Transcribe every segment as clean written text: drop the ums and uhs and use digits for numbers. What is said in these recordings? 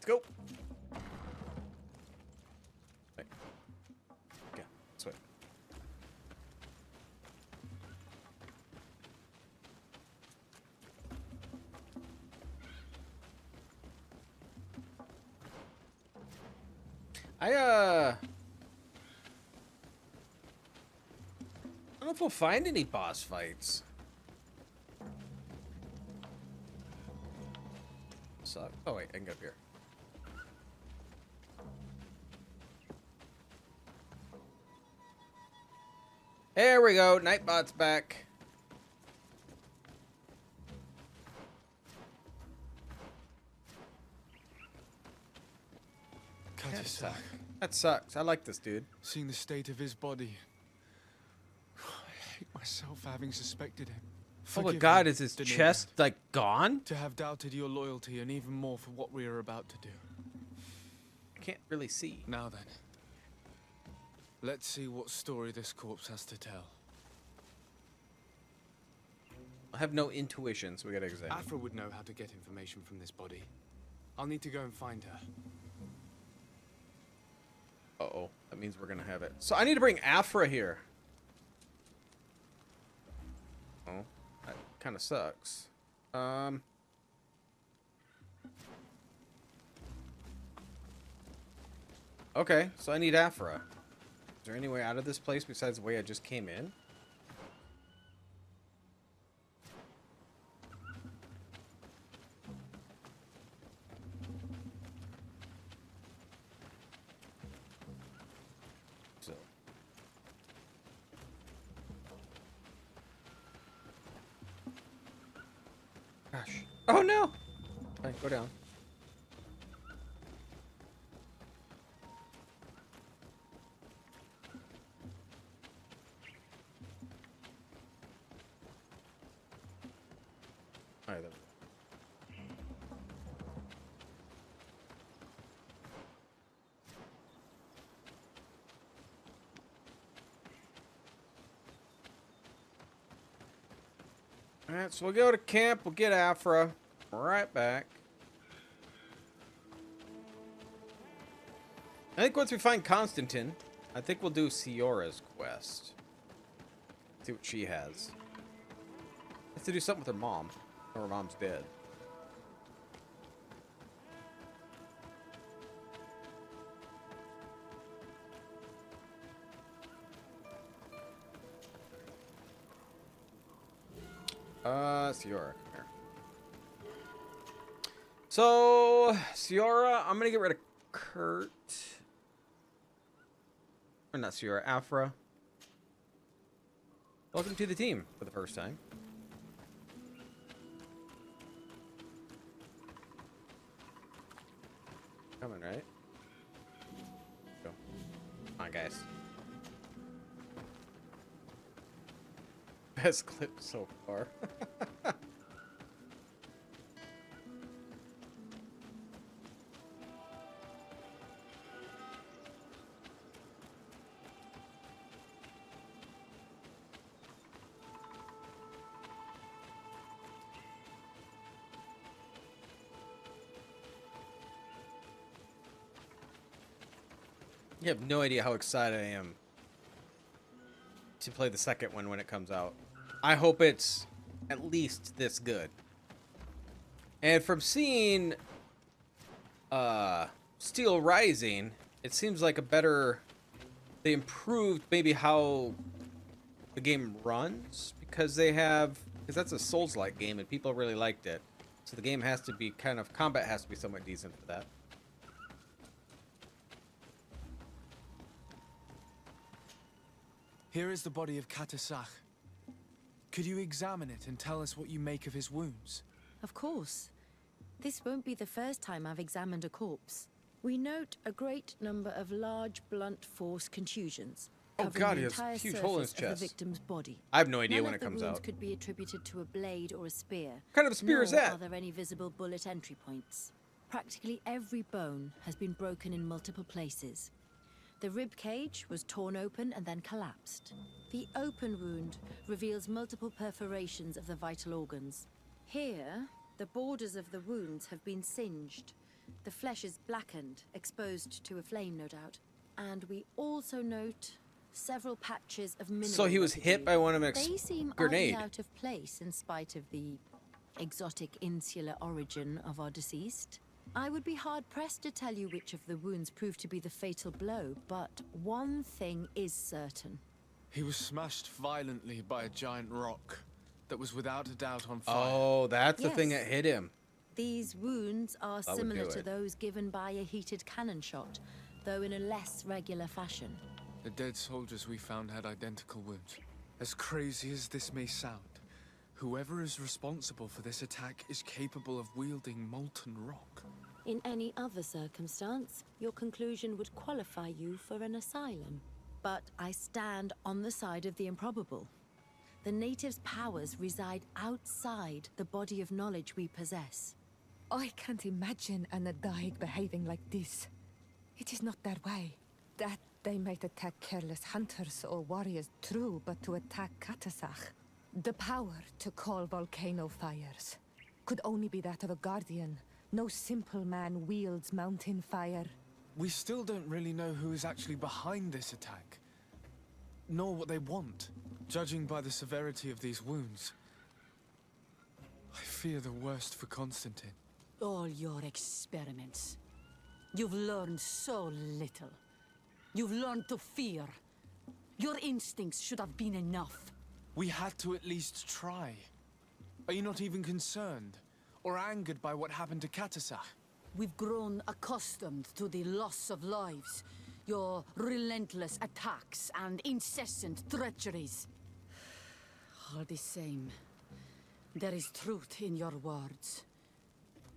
go. Wait. Yeah, this way. I don't know if we'll find any boss fights. Suck. Oh wait, I can get up here. There we go. Nightbot's back. That sucks. I like this dude. Seeing the state of his body, I hate myself for having suspected him. Oh my Forgive God, me, is his Danilo, chest like gone? to have doubted your loyalty and even more for what we are about to do. I can't really see. Now then, let's see what story this corpse has to tell. I have no intuition, so we gotta examine. Afra would know how to get information from this body. I'll need to go and find her. Uh-oh, that means we're gonna have it. So I need to bring Afra here. Oh, that kind of sucks. Okay, so I need Afra. Is there any way out of this place besides the way I just came in? So. Gosh. Oh no! Alright, go down. Alright, there we go. Alright, so we'll go to camp, we'll get Afra. Right back. I think once we find Constantine, I think we'll do Siora's quest. See what she has. Has to do something with her mom. Or her mom's dead. Siora, come here. So, Siora, I'm gonna get rid of Kurt. Or not Siora, Afra. Welcome to the team for the first time. Coming, right? Go. Come on, guys. Best clip so far. You have no idea how excited I am to play the second one when it comes out. I hope it's at least this good. And from seeing Steel Rising, it seems like a better... They improved maybe how the game runs, because they have... Because that's a Souls-like game and people really liked it. So the game has to be kind of... Combat has to be somewhat decent for that. Here is the body of Katasach. Could you examine it and tell us what you make of his wounds? Of course. This won't be the first time I've examined a corpse. We note a great number of large, blunt force contusions. Oh God, he has a huge hole in his Of chest. the victim's body. I have no idea None when of it comes the wounds out. could be attributed to a blade or a spear. What kind of a spear is Nor that? are there any visible bullet entry points. Practically every bone has been broken in multiple places. The rib cage was torn open and then collapsed. The open wound reveals multiple perforations of the vital organs. Here, the borders of the wounds have been singed, The flesh is blackened, exposed to a flame, no doubt. And we also note several patches of mineral So he was residue. hit by one of them They seem grenade. oddly out of place in spite of the exotic insular origin of our deceased. I would be hard-pressed to tell you which of the wounds proved to be the fatal blow, but one thing is certain. He was smashed violently by a giant rock that was without a doubt on fire. Oh, that's the thing Yes. that hit him. These wounds are That would similar do to it. those given by a heated cannon shot, though in a less regular fashion. The dead soldiers we found had identical wounds. As crazy as this may sound, whoever is responsible for this attack is capable of wielding molten rock. In any other circumstance, your conclusion would qualify you for an asylum. But I stand on the side of the improbable. The natives' powers reside outside the body of knowledge we possess. I can't imagine an Adaig behaving like this. It is not their way. That they might attack careless hunters or warriors, true, but to attack Katasach, the power to call volcano fires, could only be that of a guardian. No simple man wields mountain fire. We still don't really know who is actually behind this attack, nor what they want. Judging by the severity of these wounds, I fear the worst for Constantine. All your experiments. You've learned so little. You've learned to fear. Your instincts should have been enough. We had to at least try. Are you not even concerned or angered by what happened to Katasach? We've grown accustomed to the loss of lives, your relentless attacks and incessant treacheries. All the same, there is truth in your words.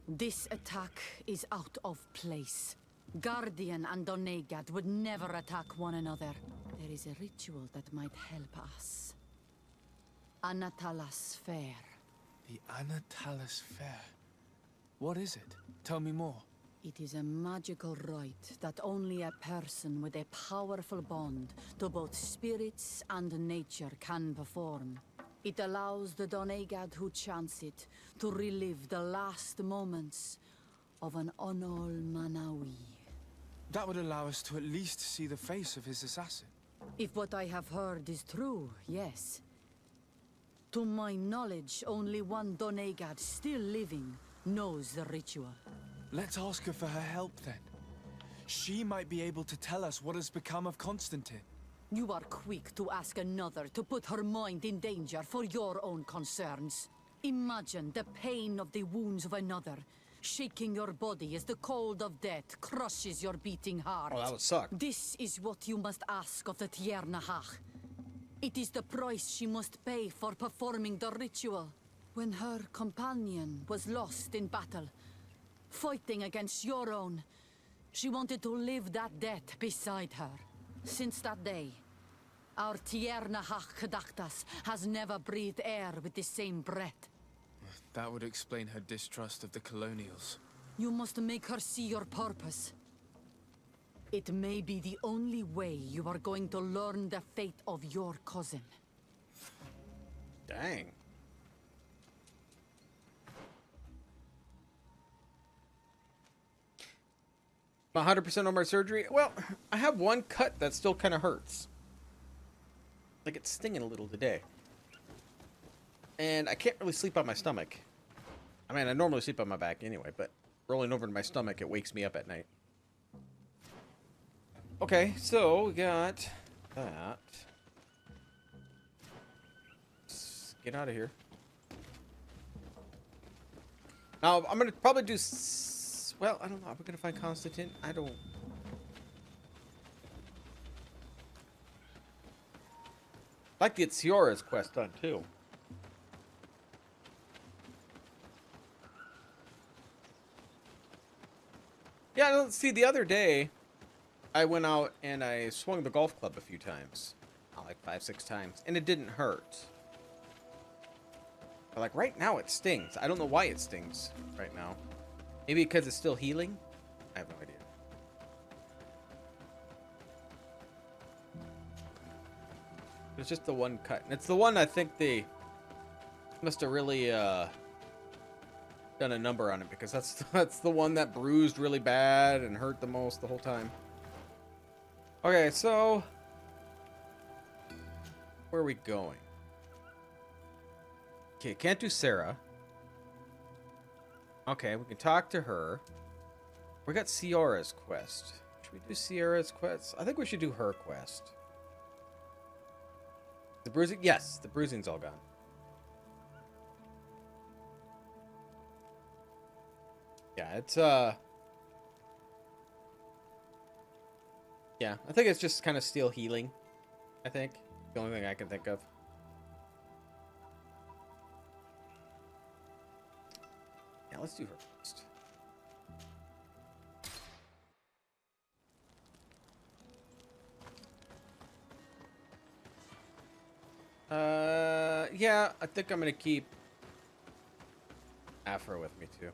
This attack is out of place. Guardian and Donegad would never attack one another. There is a ritual that might help us. Anatalas Fair. The Anatalis Fair. What is it? Tell me more. It is a magical rite that only a person with a powerful bond to both spirits and nature can perform. It allows the Donegad who chants it to relive the last moments of an Onol Manawi. That would allow us to at least see the face of his assassin. If what I have heard is true, yes. To my knowledge, only one Donegad still living knows the ritual. Let's ask her for her help then. She might be able to tell us what has become of Constantine. You are quick to ask another to put her mind in danger for your own concerns. Imagine the pain of the wounds of another, shaking your body as the cold of death crushes your beating heart. Oh, that would suck. This is what you must ask of the Tiernahach. It is the price she must pay for performing the ritual. When her companion was lost in battle, fighting against your own, she wanted to live that death beside her. Since that day, our Tiernahach Kadaktas has never breathed air with the same breath. That would explain her distrust of the colonials. You must make her see your purpose. It may be the only way you are going to learn the fate of your cousin. Dang. My 100% on my surgery. Well, I have one cut that still kind of hurts. Like it's stinging a little today. And I can't really sleep on my stomach. I mean, I normally sleep on my back anyway, but rolling over to my stomach, it wakes me up at night. Okay, so we got that. Let's get out of here. Now, I'm going to probably do... Well, I don't know. Are we going to find Constantine? I don't... I'd like to get Siora's quest done, too. Yeah, let's see, the other day, I went out and I swung the golf club a few times. Like 5-6 times. And it didn't hurt. But like right now it stings. I don't know why it stings right now. Maybe because it's still healing? I have no idea. It's just the one cut. And it's the one I think they must have really done a number on it because that's the one that bruised really bad and hurt the most the whole time. Okay, so where are we going? Okay, can't do Sarah. Okay, we can talk to her. We got Sierra's quest. Should we do Sierra's quest? I think we should do her quest. The bruising? Yes, the bruising's all gone. Yeah, it's yeah, I think it's just kind of steel healing. I think the only thing I can think of. Yeah, let's do her first. Yeah, I think I'm gonna keep Afro with me too.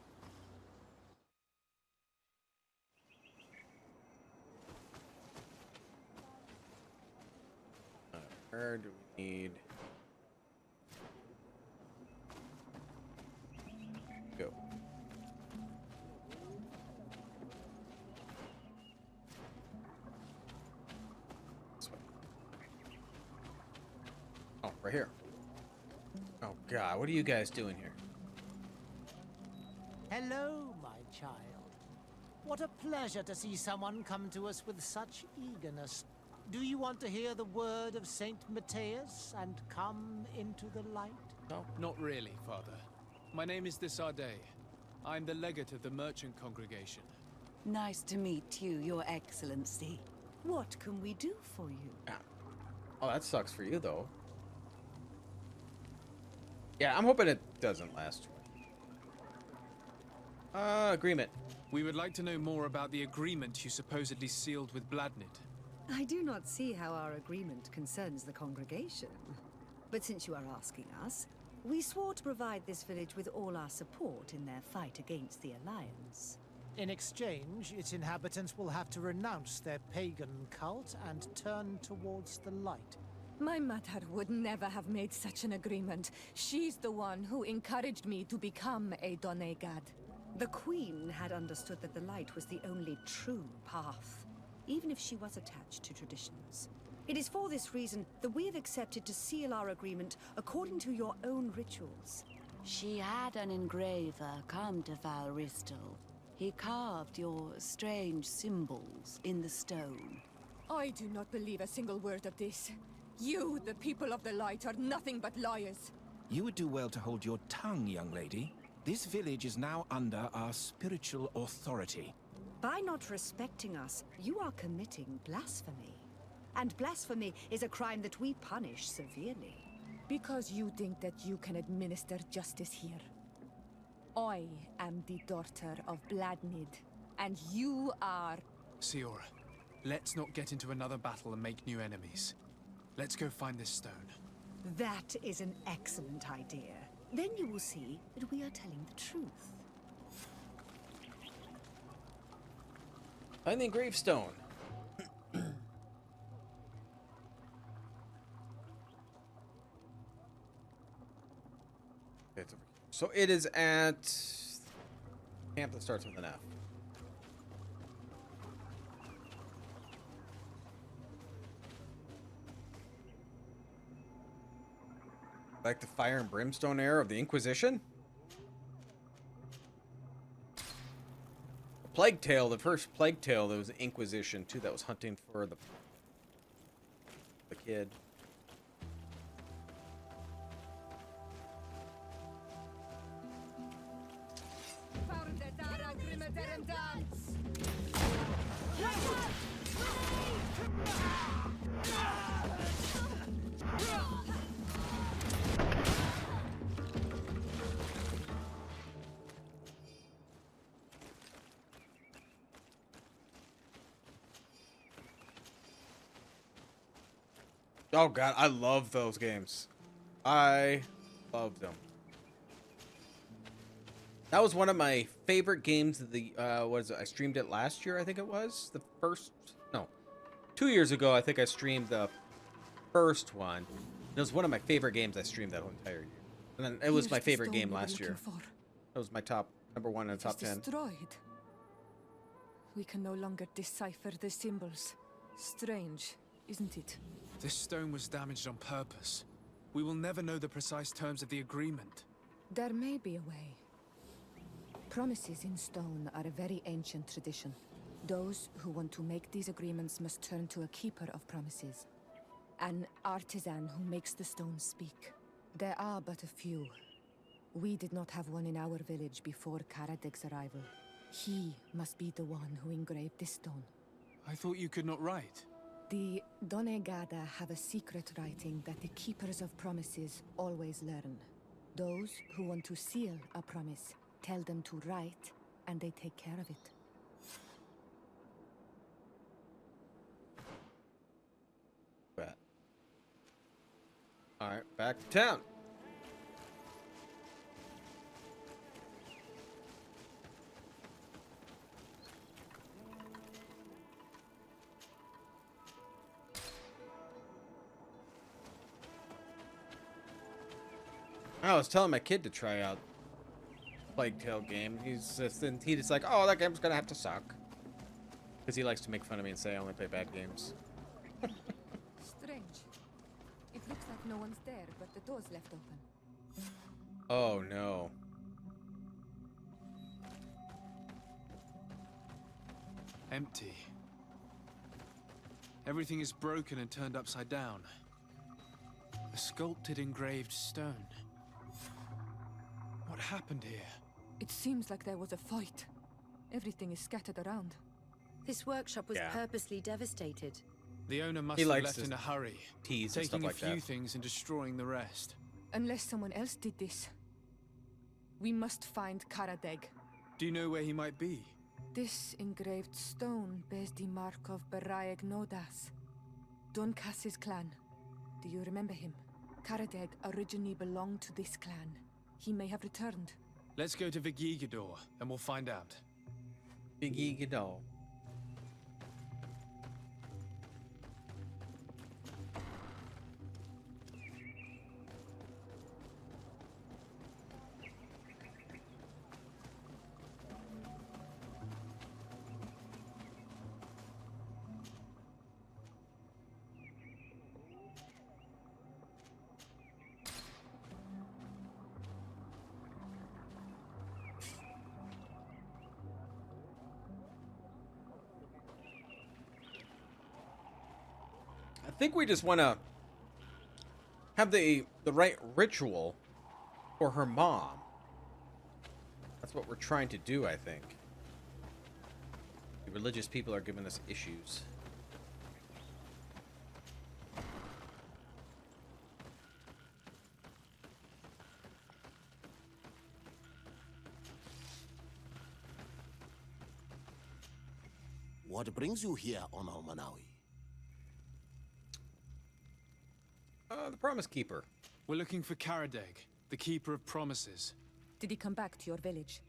Where do we need? Go. This way. Oh, right here. Oh God, what are you guys doing here? Hello, my child. What a pleasure to see someone come to us with such eagerness. Do you want to hear the word of Saint Matthias and come into the light? No, not really, Father. My name is Desardet. I'm the legate of the merchant congregation. Nice to meet you, Your Excellency. What can we do for you? Yeah. Oh, that sucks for you, though. Yeah, I'm hoping it doesn't last. Agreement. We would like to know more about the agreement you supposedly sealed with Bladnid. I do not see how our agreement concerns the congregation. But since you are asking us, we swore to provide this village with all our support in their fight against the Alliance. In exchange, its inhabitants will have to renounce their pagan cult and turn towards the light. My mother would never have made such an agreement. She's the one who encouraged me to become a Donegad. The Queen had understood that the light was the only true path, even if she was attached to traditions. It is for this reason that we have accepted to seal our agreement according to your own rituals. She had an engraver come to Val Ristel. He carved your strange symbols in the stone. I do not believe a single word of this. You, the people of the light, are nothing but liars. You would do well to hold your tongue, young lady. This village is now under our spiritual authority. By not respecting us, you are committing blasphemy. And blasphemy is a crime that we punish severely. Because you think that you can administer justice here. I am the daughter of Bladnid, and you are... Siora, let's not get into another battle and make new enemies. Let's go find this stone. That is an excellent idea. Then you will see that we are telling the truth. Find the gravestone. So it is at camp that starts with an F. Like the fire and brimstone era of the Inquisition? The Plague Tale, the first Plague Tale, there was an Inquisition too that was hunting for the kid. Oh god, I love those games. I loved them. That was one of my favorite games of the what is it? I streamed it last year, I think it was. The first 2 years ago, I think I streamed the first one. It was one of my favorite games I streamed that whole entire year. And then it was my favorite game last year. That was my top Number 1 in the It is top 10. destroyed. We can no longer decipher the symbols. Strange, isn't it? This stone was damaged on purpose. We will never know the precise terms of the agreement. There may be a way. Promises in stone are a very ancient tradition. Those who want to make these agreements must turn to a keeper of promises. An artisan who makes the stones speak. There are but a few. We did not have one in our village before Karadeg's arrival. He must be the one who engraved this stone. I thought you could not write. The Donegada have a secret writing that the keepers of promises always learn. Those who want to seal a promise tell them to write, and they take care of it. Bet. Alright, back to town. I was telling my kid to try out Plague Tale game. He's just like, oh, that game's gonna have to suck. Because he likes to make fun of me and say I only play bad games. Strange. It looks like no one's there, but the door's left open. Oh no. Empty. Everything is broken and turned upside down. A sculpted engraved stone. What happened here? It seems like there was a fight. Everything is scattered around. This workshop was Yeah. purposely devastated. The owner must He have likes left to in a hurry, tease and taking stuff a like few that. things and destroying the rest. Unless someone else did this. We must find Karadeg. Do you know where he might be? This engraved stone bears the mark of Baraeg Nodas, Doncass's clan. Do you remember him? Karadeg originally belonged to this clan. He may have returned. Let's go to Vigigador and we'll find out. Biggie Gadol. I think we just want to have the right ritual for her mom. That's what we're trying to do, I think. The religious people are giving us issues. What brings you here, Honor Manawi? The Promise Keeper. We're looking for Karadeg, the Keeper of Promises. Did he come back to your village?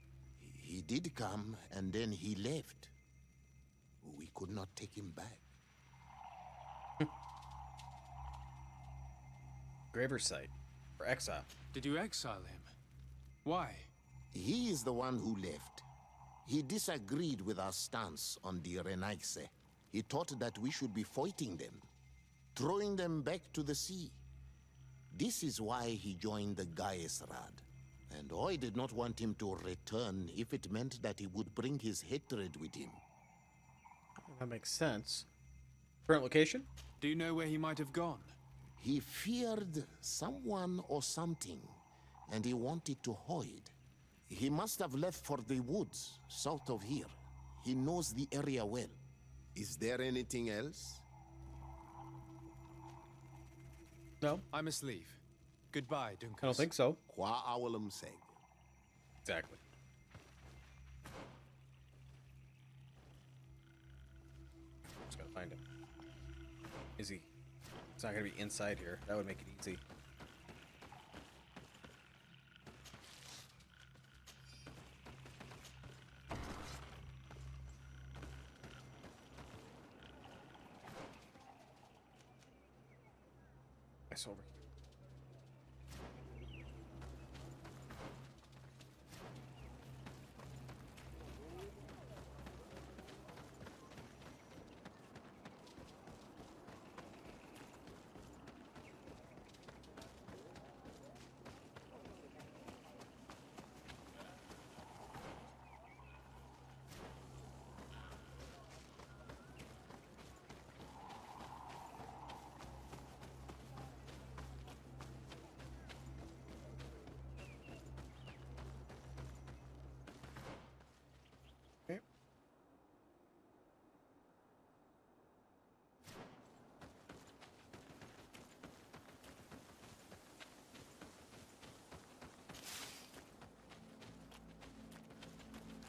He did come, and then he left. We could not take him back. Graver site. For exile. Did you exile him? Why? He is the one who left. He disagreed with our stance on the Renaigse. He thought that we should be fighting them, throwing them back to the sea. This is why he joined the Gaesrad. And I did not want him to return if it meant that he would bring his hatred with him. That makes sense. Current location? Do you know where he might have gone? He feared someone or something, and he wanted to hide. He must have left for the woods, south of here. He knows the area well. Is there anything else? No, I must leave. Goodbye, Duncan. I don't think so. Qua awalum seg. Exactly. Just gotta find him. Is he? It's not gonna be inside here. That would make it easy. It's over here.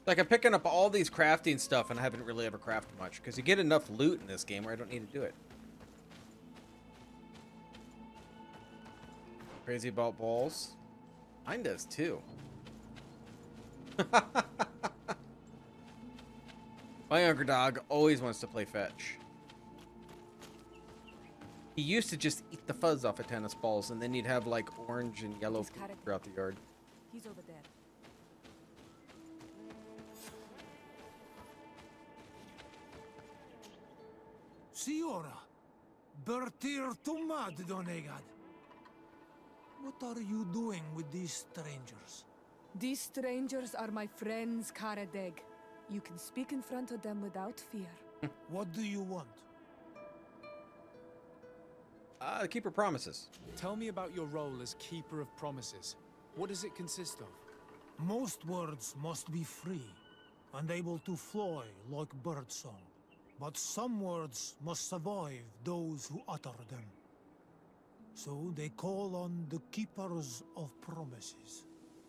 Like, I'm picking up all these crafting stuff, and I haven't really ever crafted much, because you get enough loot in this game where I don't need to do it. Crazy about balls? Mine does, too. My younger dog always wants to play fetch. He used to just eat the fuzz off of tennis balls, and then you'd have, like, orange and yellow throughout the yard. He's over there. Signora, Bertir Tumad Donegad. What are you doing with these strangers? These strangers are my friends, Karadeg. You can speak in front of them without fear. What do you want? Keeper promises. Tell me about your role as Keeper of Promises. What does it consist of? Most words must be free and able to fly like birdsong. But some words must survive those who utter them. So they call on the Keepers of Promises.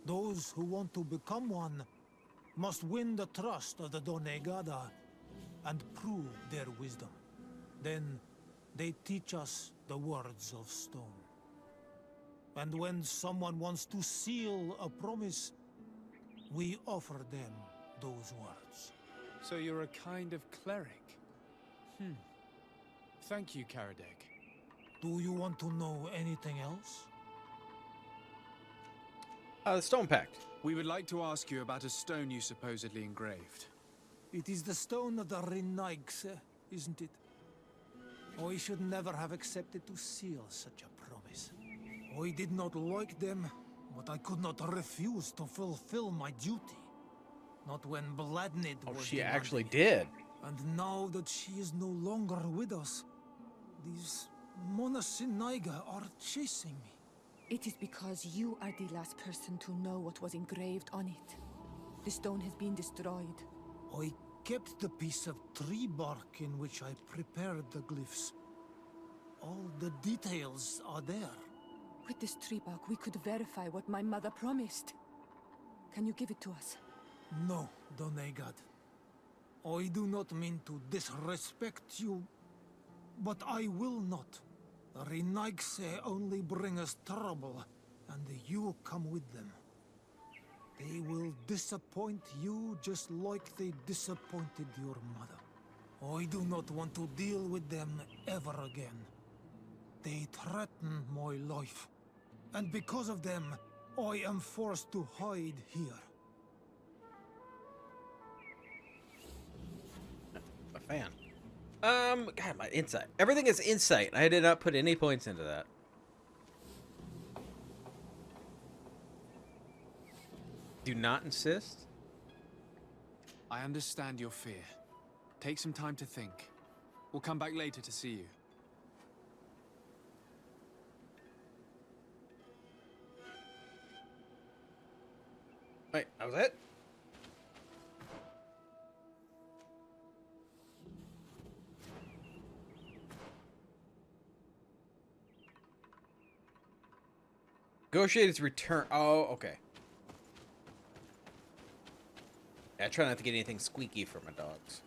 Those who want to become one must win the trust of the Donegada and prove their wisdom. Then they teach us the words of stone. And when someone wants to seal a promise, we offer them those words. So you're a kind of cleric? Thank you, Karadeg. Do you want to know anything else? The stone pact. We would like to ask you about a stone you supposedly engraved. It is the stone of the Renaigse, isn't it? I should never have accepted to seal such a promise. I did not like them, but I could not refuse to fulfill my duty. Not when Bladnid was She demanding actually it. did. And now that she is no longer with us, these Monasinaiga are chasing me. It is because you are the last person to know what was engraved on it. The stone has been destroyed. I kept the piece of tree bark in which I prepared the glyphs. All the details are there. With this tree bark, we could verify what my mother promised. Can you give it to us? No, Donegad. I do not mean to disrespect you, but I will not. The Renaigse only bring us trouble, and you come with them. They will disappoint you just like they disappointed your mother. I do not want to deal with them ever again. They threaten my life, and because of them, I am forced to hide here. A fan. God, my insight. Everything is insight. I did not put any points into that. Do not insist. I understand your fear. Take some time to think. We'll come back later to see you. Wait, that was it? Negotiate his return. Oh, okay. Yeah, I try not to get anything squeaky for my dogs.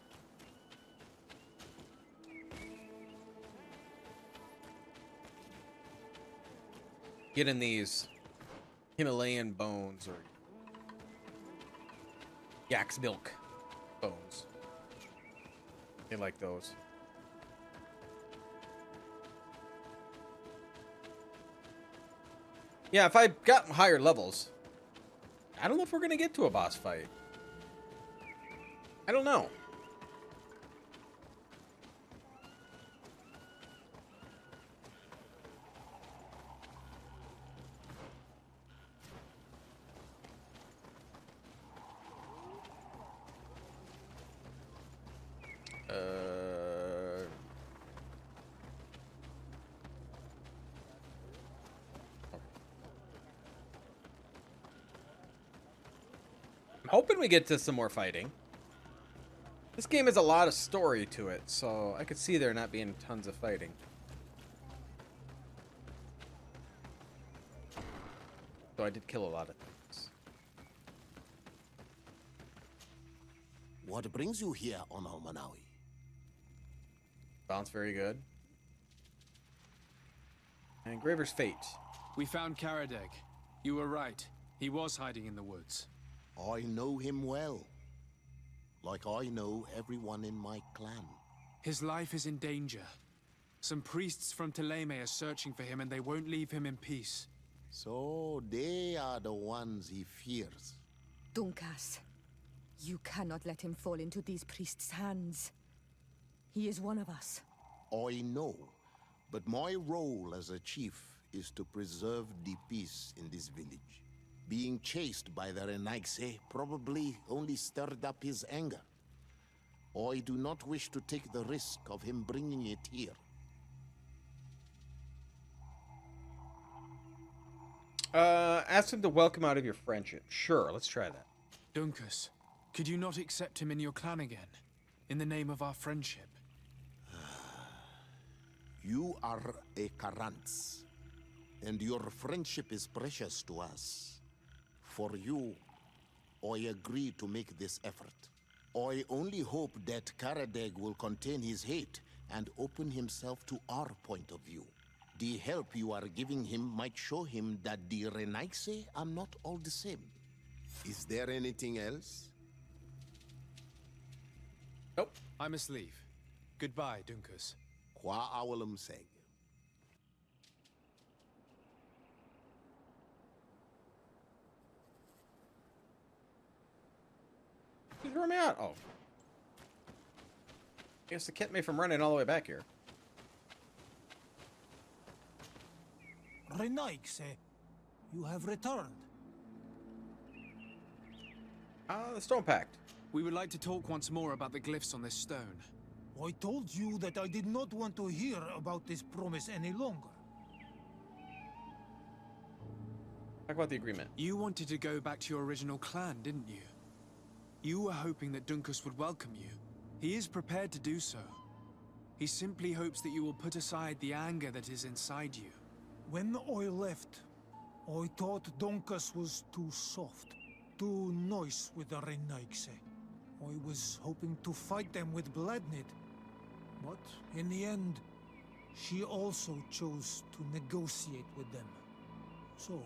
Getting these Himalayan bones or yak's milk bones. They like those. Yeah, if I got higher levels, I don't know if we're gonna get to a boss fight. I don't know. I'm hoping we get to some more fighting. This game has a lot of story to it, so I could see there not being tons of fighting. So I did kill a lot of things. What brings you here on Almanawi? Sounds very good. And Graver's Fate. We found Karadeg. You were right. He was hiding in the woods. I know him well. Like I know everyone in my clan. His life is in danger. Some priests from Thélème are searching for him and they won't leave him in peace. So they are the ones he fears. Dunkas, you cannot let him fall into these priests' hands. He is one of us. I know, but my role as a chief is to preserve the peace in this village. Being chased by the Renaigse probably only stirred up his anger. I do not wish to take the risk of him bringing it here. Ask him to welcome out of your friendship. Sure, let's try that. Dunkas, could you not accept him in your clan again? In the name of our friendship? You are a Karants, and your friendship is precious to us. For you, I agree to make this effort. I only hope that Karadeg will contain his hate and open himself to our point of view. The help you are giving him might show him that the Renaigse are not all the same. Is there anything else? Nope. I must leave. Goodbye, Dunkas. Qua awalum seg. You threw me out. Oh. I guess it kept me from running all the way back here. Renaigse, you have returned. The Stone Pact. We would like to talk once more about the glyphs on this stone. I told you that I did not want to hear about this promise any longer. Talk about the agreement. You wanted to go back to your original clan, didn't you? You were hoping that Dunkas would welcome you. He is prepared to do so. He simply hopes that you will put aside the anger that is inside you. When I left, I thought Dunkas was too soft, too nice with the Renaigse. I was hoping to fight them with Bladnid. But in the end, she also chose to negotiate with them. So,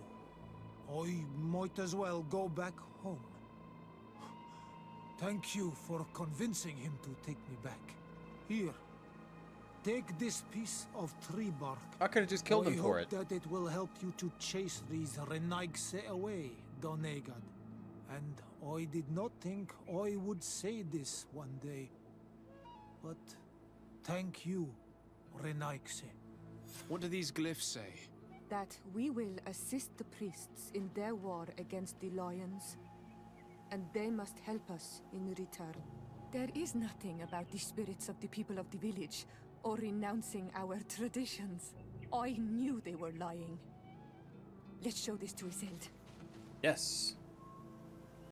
I might as well go back home. Thank you for convincing him to take me back. Here, take this piece of tree bark. I could have just killed him for it. I hope that it will help you to chase these Renaigse away, Donegad. And I did not think I would say this one day. But thank you, Renaigse. What do these glyphs say? That we will assist the priests in their war against the lions, and they must help us in return. There is nothing about the spirits of the people of the village, or renouncing our traditions. I knew they were lying. Let's show this to Isilde. Yes.